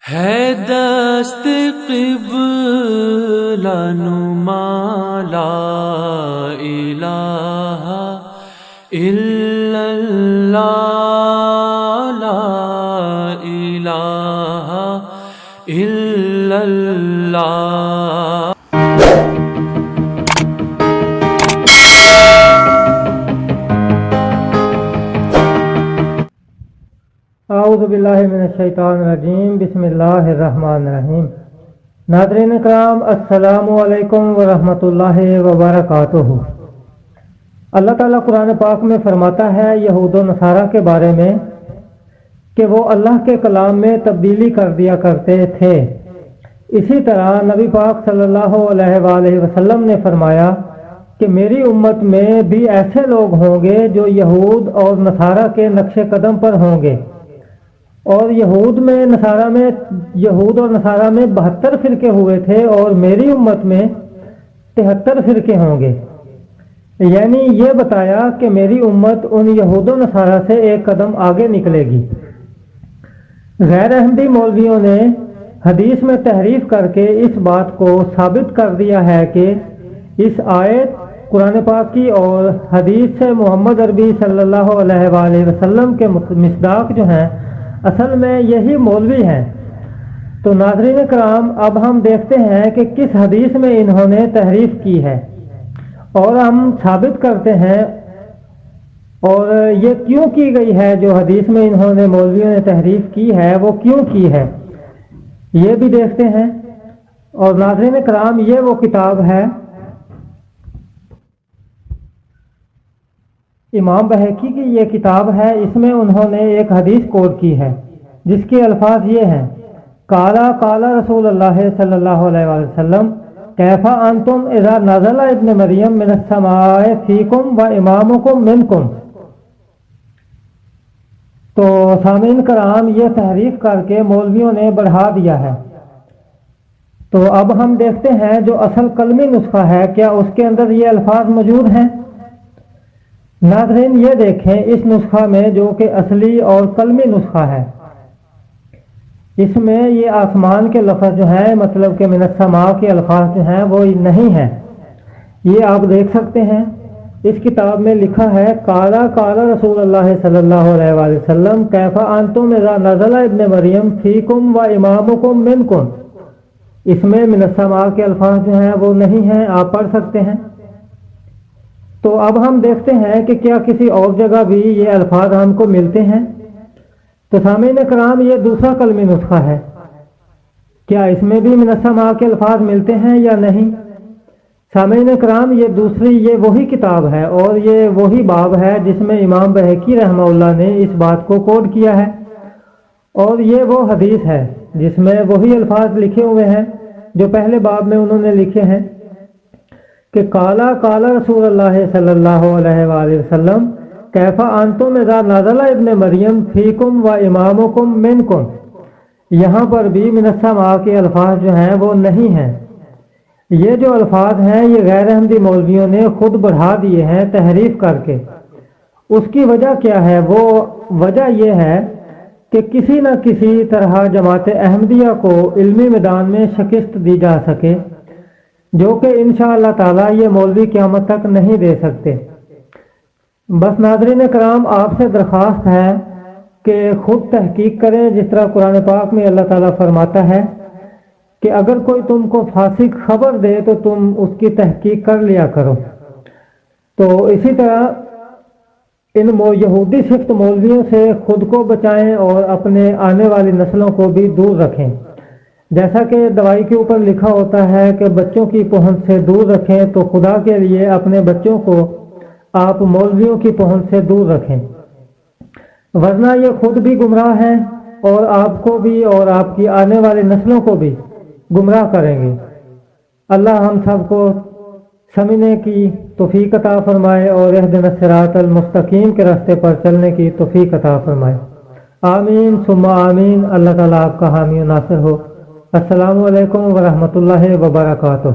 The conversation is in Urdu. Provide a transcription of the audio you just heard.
ہے دست قبلہ نما لا الہ الا اللہ لا الہ الا اللہ۔ اعوذ باللہ من الشیطان الرجیم، بسم اللہ الرحمن الرحیم۔ ناظرین کرام، السلام علیکم ورحمۃ اللہ وبرکاتہ۔ اللہ تعالیٰ قرآن پاک میں فرماتا ہے یہود و نصارہ کے بارے میں کہ وہ اللہ کے کلام میں تبدیلی کر دیا کرتے تھے۔ اسی طرح نبی پاک صلی اللہ علیہ وآلہ وسلم نے فرمایا کہ میری امت میں بھی ایسے لوگ ہوں گے جو یہود اور نصارہ کے نقش قدم پر ہوں گے، اور یہود اور نصارہ میں 72 فرقے ہوئے تھے اور میری امت میں 73 فرقے ہوں گے۔ یعنی یہ بتایا کہ میری امت ان یہود و نصارہ سے ایک قدم آگے نکلے گی۔ غیر احمدی مولویوں نے حدیث میں تحریف کر کے اس بات کو ثابت کر دیا ہے کہ اس آیت قرآن پاک کی اور حدیث سے محمد عربی صلی اللہ علیہ وآلہ وسلم کے مصداق جو ہیں اصل میں یہی مولوی ہیں۔ تو ناظرین کرام، اب ہم دیکھتے ہیں کہ کس حدیث میں انہوں نے تحریف کی ہے اور ہم ثابت کرتے ہیں اور یہ کیوں کی گئی ہے۔ جو حدیث میں انہوں نے مولویوں نے تحریف کی ہے وہ کیوں کی ہے یہ بھی دیکھتے ہیں۔ اور ناظرین کرام، یہ وہ کتاب ہے امام بہقی کی، یہ کتاب ہے، اس میں انہوں نے ایک حدیث کوٹ کی ہے جس کے الفاظ یہ ہیں: قالا رسول اللہ صلی اللہ علیہ وسلم کیف انتم اذا نزل ابن مریم من السماء فیکم و امامکم منکم۔ تو سامعین کرام، یہ تحریف کر کے مولویوں نے بڑھا دیا ہے۔ تو اب ہم دیکھتے ہیں جو اصل کلمی نسخہ ہے کیا اس کے اندر یہ الفاظ موجود ہیں۔ ناظرین، یہ دیکھیں اس نسخہ میں جو کہ اصلی اور کلمی نسخہ ہے، اس میں یہ آسمان کے لفظ جو ہیں، مطلب کہ من السماء کے الفاظ جو ہیں وہ نہیں ہیں۔ یہ آپ دیکھ سکتے ہیں اس کتاب میں لکھا ہے قال رسول اللہ صلی اللہ علیہ وآلہ وسلم کیف انتم اذا نزل ابن مریم فیکم و امامکم منکم۔ اس میں من السماء کے الفاظ جو ہیں وہ نہیں ہیں، آپ پڑھ سکتے ہیں۔ تو اب ہم دیکھتے ہیں کہ کیا کسی اور جگہ بھی یہ الفاظ ہم کو ملتے ہیں۔ تو سامعین کرام، یہ دوسرا کلمی نسخہ ہے، کیا اس میں بھی من السماء کے الفاظ ملتے ہیں یا نہیں؟ سامعین کرام، یہ وہی کتاب ہے اور یہ وہی باب ہے جس میں امام بہقی رحمہ اللہ نے اس بات کو کوٹ کیا ہے، اور یہ وہ حدیث ہے جس میں وہی الفاظ لکھے ہوئے ہیں جو پہلے باب میں انہوں نے لکھے ہیں کہ قال رسول اللہ صلی اللہ علیہ وآلہ وسلم کیف انتم اذا نزل ابن مریم فیکم و امامکم منکم۔ یہاں پر بھی من السماء کے الفاظ جو ہیں وہ نہیں ہیں۔ یہ جو الفاظ ہیں یہ غیر احمدی مولویوں نے خود بڑھا دیے ہیں تحریف کر کے۔ اس کی وجہ کیا ہے؟ وہ وجہ یہ ہے کہ کسی نہ کسی طرح جماعت احمدیہ کو علمی میدان میں شکست دی جا سکے، جو کہ انشاءاللہ تعالی یہ مولوی قیامت تک نہیں دے سکتے۔ بس ناظرین کرام، آپ سے درخواست ہے کہ خود تحقیق کریں، جس طرح قرآن پاک میں اللہ تعالیٰ فرماتا ہے کہ اگر کوئی تم کو فاسق خبر دے تو تم اس کی تحقیق کر لیا کرو۔ تو اسی طرح ان یہودی صفت مولویوں سے خود کو بچائیں اور اپنے آنے والی نسلوں کو بھی دور رکھیں۔ جیسا کہ دوائی کے اوپر لکھا ہوتا ہے کہ بچوں کی پہنچ سے دور رکھیں، تو خدا کے لیے اپنے بچوں کو آپ مولویوں کی پہنچ سے دور رکھیں، ورنہ یہ خود بھی گمراہ ہیں اور آپ کو بھی اور آپ کی آنے والی نسلوں کو بھی گمراہ کریں گے۔ اللہ ہم سب کو سمجھنے کی توفیق عطا فرمائے اور اہدنا الصراط المستقیم کے راستے پر چلنے کی توفیق عطا فرمائے۔ آمین ثم آمین۔ اللہ تعالیٰ آپ کا حامی و ناصر ہو۔ السلام علیکم ورحمۃ اللہ وبرکاتہ۔